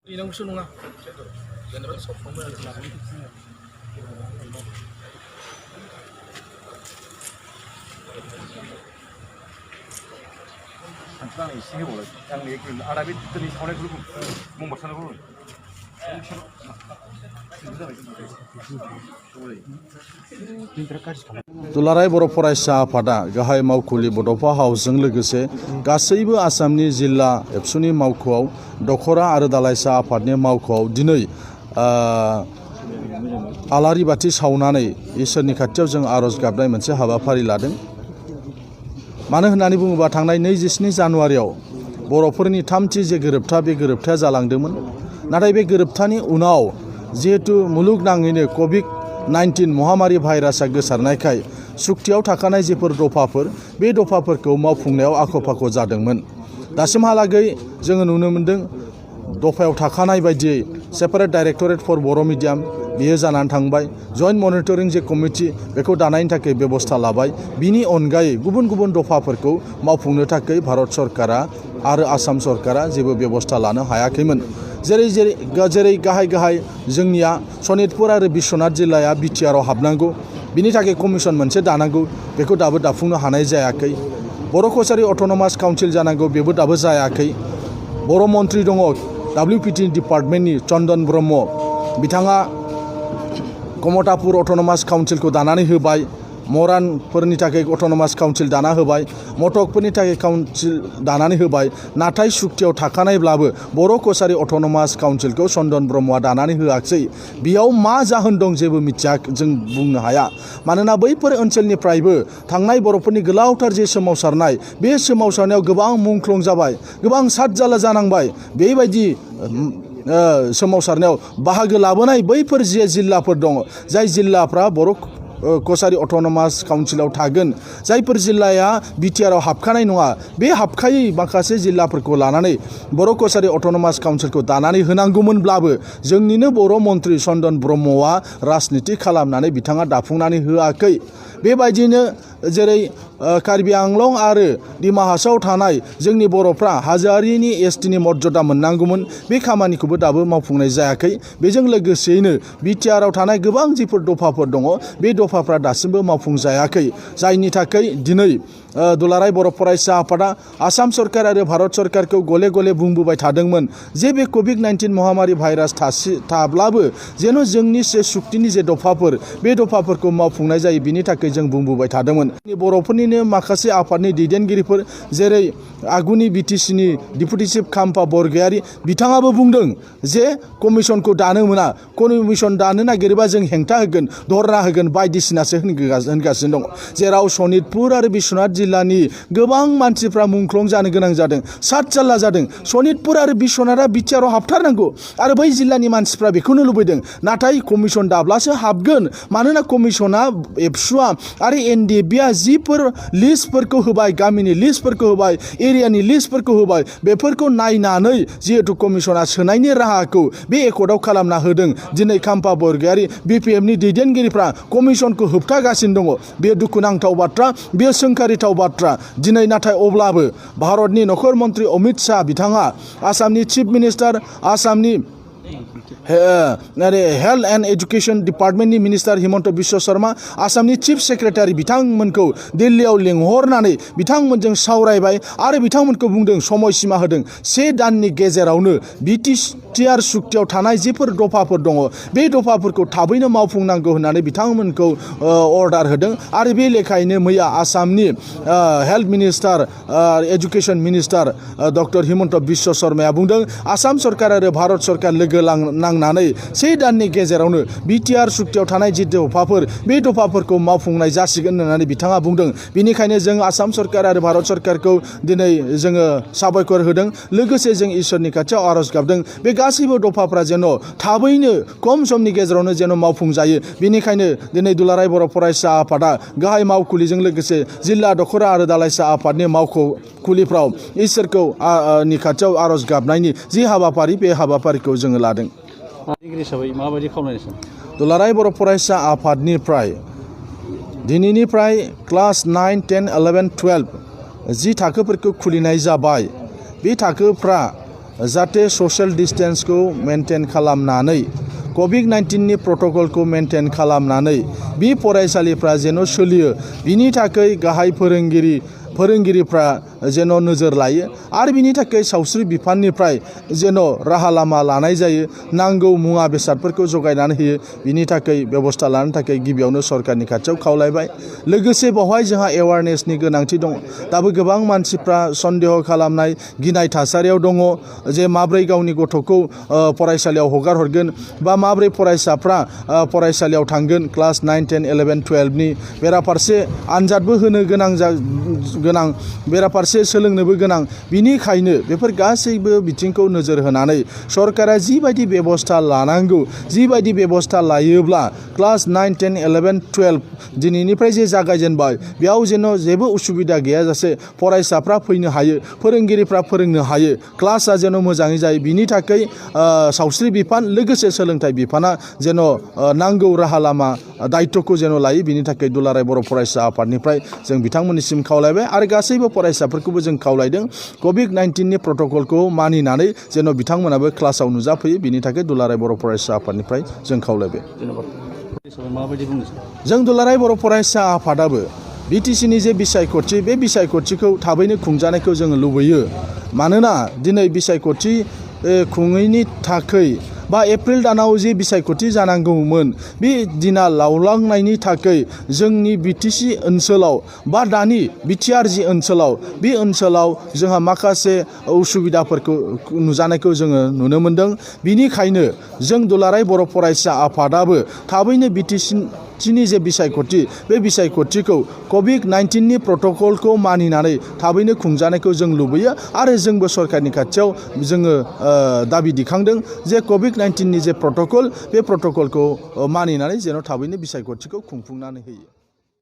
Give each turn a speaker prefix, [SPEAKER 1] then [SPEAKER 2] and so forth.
[SPEAKER 1] 이랑수 농아. 옛날에 소풍을
[SPEAKER 2] 한수랑 이시게 몰라. 양리 그 아랍이 들이 사원에 그러고 뭐 못하는 거.
[SPEAKER 3] दुलाराय बर' फरायसा आफादा गाहाय मावखुलि बड'फा हाउसजों लोगोसे गासैबो आसामनि जिल्ला एबसुनि मावख'आव दखरा आरो दालाइसा आफादनि मावख'आव दिनै आलारि बाथि सावनानै इसोरनि खाथियाव जों आर'ज गाबनाय मोनसे हाबाफारि लादों। मानो होननानै बुङोबा थांनाय 27 जानुवारियाव बर'फोरनि थामथि जे गोरोबथा बे गोरोबथाया जालांदोंमोन। नाथाय बे गोरोबथानि उनाव जिहेतु मुलुगनाङैनो COVID-19 महामारी भाइरासआ गोसारनायखाय सुक्तियाव थाखानाय जेफोर दफाफोर बे दफाफोरखौ मावफुंनायाव आख' फाख' जादोंमोन। दासिमहालागै जोङो नुनो मोन्दों दफायाव थाखानाय बायदियै सेपारेट डाइरेक्टरेट फर बर' मिडियाम बियो जानानै थांबाय। जइन्ट मनिटरिं जे कमिटि बेखौ दानायनि थाखाय बेबस्था लाबाय। बिनि अनगायै गुबुन गुबुन दफाफोरखौ मावफुंनो थाखाय भारत सरकारा आरो आसाम सरकारा जेबो बेबस्था लानो हायाखैमोन। जेरै गाहाय जोंनिया सनितपुर आरो बिश्वनाथ जिल्लाया BTR आव हाबनांगौ, बिनि थाखाय कमिसन मोनसे दानांगौ, बेखौ दाबो दाफुंनो हानाय जायाखै। बर' कसारि अट'नमास काउन्सिल जानांगौ, बेबो दाबो जायाखै। बर' मन्त्रि दङ WPT डिपार्टमेन्टनि चन्दन ब्रह्म, बिथाङा कमतापुर अट'नमास काउन्सिलखौ दानानै होबाय। मरानफोरनि थाखाय अट'नमास काउन्सिल दाना होबाय, मटकफोरनि थाखाय काउन्सिल दानानै होबाय। नाथाय सुक्तियाव थाखानायब्लाबो बर' कसारि अट'नमास काउन्सिलखौ चन्दन ब्रह्मआ दानानै होआखै। बेयाव मा जाहोन दं जेबो मिथिया, जों बुंनो हाया। मानोना बैफोर ओनसोलनिफ्रायबो थांनाय बर'फोरनि गोलावथार जे सोमावसारनाय, बे सोमावसारनायाव गोबां मुंख्लं जाबाय, गोबां सातजाला जानांबाय। बेबायदि सोमावसारनायाव बाहागो लाबोनाय बैफोर जे जिल्लाफोर दङ, जाय जिल्लाफ्रा बर' कसारि अट'नमास काउन्सिलाव थागोन, जायफोर जिल्लाया BTR आव हाबखानाय नङा, बे हाबखायै माखासे जिल्लाफोरखौ लानानै बर' कसारि अट'नमास काउन्सिलखौ दानानै होनांगौमोनब्लाबो जोंनिनो बर' मन्त्रि चन्दन ब्रह्मआ राजनिति खालामनानै बिथाङा दाफुंनानै होआखै। बेबायदिनो जेरै कार्बि आंलं आरो डिमा हासावआव थानाय जोंनि बर'फ्रा हाजोआरिनि STनि मर्यादा मोननांगौमोन, बे खामानिखौबो दाबो मावफुंनाय जायाखै। बेजों लोगोसेयैनो BTR आव थानाय गोबां जिफोर दफाफोर दङ, बे दफाफ्रा दासिमबो मावफुंजायाखै। जायनि थाखाय दिनै दुलाराय बर' फरायसा आफादा आसाम सरकार आरो भारत सरकारखौ गले गले बुंबोबाय थादोंमोन जे बे COVID-19 महामारी भाइरास थाब्लाबो जेन' जोंनि से सुक्तिनि जे दफाफोर, बे दफाफोरखौ मावफुंनाय जायो, बिनि थाखाय जों बुंबोबाय थादोंमोन। बर'फोरनिनो माखासे आफादनि दैदेनगिरिफोर जेरै आगुनि BTCनि डिपुटि चिफ खाम्फा बरगयारी, बिथाङाबो बुंदों जे कमिसनखौ दानो मोना, कमिसन दानो नागिरोबा जों हेंथा होगोन, धरना होगोन बायदिसिनासो होनगासिनो दङ। जेराव सनितपुर आरो बिश्वनाथ जिल्लानि गोबां मानसिफ्रा मुंख्लं जानो गोनां जादों, सातजाल्ला जादों। सनितपुर आरो बिश्वनाथआ BTR आव हाबथारनांगौ आरो बै जिल्लानि मानसिफ्रा बेखौनो लुबैदों। नाथाय कमिसन दाब्लासो हाबगोन, मानोना कमिसना एबसुआ आरो NDFBआ जिफोर लिस्टफोरखौ होबाय, गामिनि लिस्टफोरखौ होबाय, एरियानि लिस्टफोरखौ होबाय, बेफोरखौ नायनानै जिहेतु कमिसना सोनायनि राहाखौ बे एकर्डआव खालामना होदों। दिनै खाम्फा बरगयारी BPFनि दैदेनगिरिफ्रा कमिसनखौ होबथागासिनो दङ। बे दुखुनांथाव बाथ्रा, बेयो सोंखारिथाव बाथ्रा। दिनै नाथाय अब्लाबो भारतनि नखर मन्त्रि अमित शाह बिथाङा, आसामनि चिफ मिनिस्टार, आसामनि हेल्थ एन्ड एजुकेशन डिपार्टमेन्टनि मिनिस्टार हिमन्त बिश्व शर्मा, आसामनि चिफ सेक्रेटारि बिथांमोनखौ दिल्लीयाव लिंहरनानै बिथांमोनजों सावरायबाय आरो बिथांमोनखौ बुंदों, समय सिमा होदों, 1 दाननि गेजेरावनो BTR सुक्तियाव थानाय जेफोर दफाफोर दङ, बे दफाफोरखौ थाबैनो मावफुंनांगौ होननानै बिथांमोनखौ अर्डार होदों। आरो बे लेखायैनो मैया आसामनि health minister, education minister doctor Himanta Biswa शर्माया बुंदों, आसाम सरकार आरो भारत सरकार लोगो नांनानै 1 दाननि गेजेरावनो BTR सुक्तियाव थानाय जि दफाफोर, बे दफाफोरखौ मावफुंनाय जासिगोन होननानै बिथाङा बुंदों। बेनिखायनो जों आसाम सरकार आरो भारत सरकारखौ दिनै जोङो साबायखर होदों। लोगोसे जों इसोरनि खाथियाव आर'ज गाबदों बे गासैबो दफाफ्रा जेन' थाबैनो खम समनि गेजेरावनो जेन' मावफुंजायो। बेनिखायनो दिनै दुलाराय बर' फरायसा आफादा गाहाय मावखुलिजों लोगोसे जिल्ला दखरा आरो दालाइसा आफादनि मावखुलिफ्राव इसोरखौ नि खाथियाव आर'ज गाबनायनि जि हाबाफारि, बे हाबाफारिखौ जोङो लादों। दुलाराय बर' फरायसा आफादनिफ्राय दिनैनिफ्राय क्लास 9, 10, 11, 12 जि थाखोफोरखौ खुलिनाय जाबाय। बे थाखोफ्रा जाहाथे ससियेल डिस्टेन्सखौ मेनटेन खालामनानै COVID-19 नि प्रट'कलखौ मेनटेन खालामनानै बे फरायसालिफ्रा जेन' सोलियो बिनि थाखाय गाहाय फोरोंगिरिफ्रा जेन' नोजोर लायो आरो बिनि थाखाय सावस्रि बिफाननिफ्राय जेन' राहा लामा लानाय जायो नांगौ मुवा बेसादफोरखौ जगायनानै होयो बिनि थाखाय बेबस्था लानो थाखाय गिबियावनो सरकारनि खाथियाव खावलायबाय लोगोसे बेवहाय जोंहा एवारनेसनि गोनांथि दं दाबो गोबां मानसिफ्रा सन्देह खालामनाय गिनाय थासारियाव दङ जे माब्रै गावनि गथ'खौ फरायसालियाव हगार हरगोन बा माब्रै फरायसाफ्रा फरायसालियाव थांगोन क्लास 9, 10, 11, 12 नि बेराफारसे आनजादबो होनो गोनां बेराफारसे सोलोंनोबो गोनां बिनिखायनो बेफोर गासैबो बिथिंखौ नोजोर होनानै सरकारा जिबायदि बेबस्था लानांगौ जिबायदि बेबस्था लायोब्ला क्लास 9, 10, 11, 12 दिनैनिफ्राय जे जागायजेनबाय बेयाव जेन' जेबो उसुबिदा गैयाजासे फरायसाफ्रा फैनो हायो फोरोंगिरिफ्रा फोरोंनो हायो क्लासआ जेन' मोजाङै जायो बिनि थाखाय सावस्रि बिफान लोगोसे सोलोंथाइ बिफाना जेन' नांगौ राहा लामा दायित्वखौ जेन' लायो बिनि थाखाय दुलाराय बर' फरायसा आफादनिफ्राय जों बिथांमोननिसिम खावलायबाय आरो गासैबो फरायसाफोरखौबो जों खावलायदों COVID-19 नि प्रट'कलखौ मानिनानै जेन' बिथांमोनाबो क्लासाव नुजाफैयो बिनि थाखाय दुलाराय बर' फरायसा आफादनिफ्राय जों खावलायबाय जों दुलाराय बर' फरायसा आफादाबो BTC नि जे बिसायख'थि बे बिसायख'थिखौ थाबैनो खुंजानायखौ जोङो लुबैयो मानोना दिनै बिसायख'थि खुङैनि थाखाय बा एप्रिल दानाव जे बिसायख'थि जानांगौमोन बे दिना लावलांनायनि थाखाय जोंनि BTC ओनसोलाव बा दानि BTR जि ओनसोलाव बे ओनसोलाव जोंहा माखासे उसुबिदाफोरखौ नुजानायखौ जोङो नुनो मोनदों बिनिखायनो जों दुलाराय बर' फरायसा आफादाबो थाबैनो BTC नि जे बिसायख'थि बे बिसायख'थिखौ COVID-19 नि प्रट'कलखौ मानिनानै थाबैनो खुंजानायखौ जों लुबैयो आरो जोंबो सरकारनि खाथियाव जोङो दाबि दिखांदों जे COVID-19 नि जे प्रट'कल बे प्रट'कलखौ मानिनानै जेन' थाबैनो बिसायख'थिखौ खुंफुंनानै होयो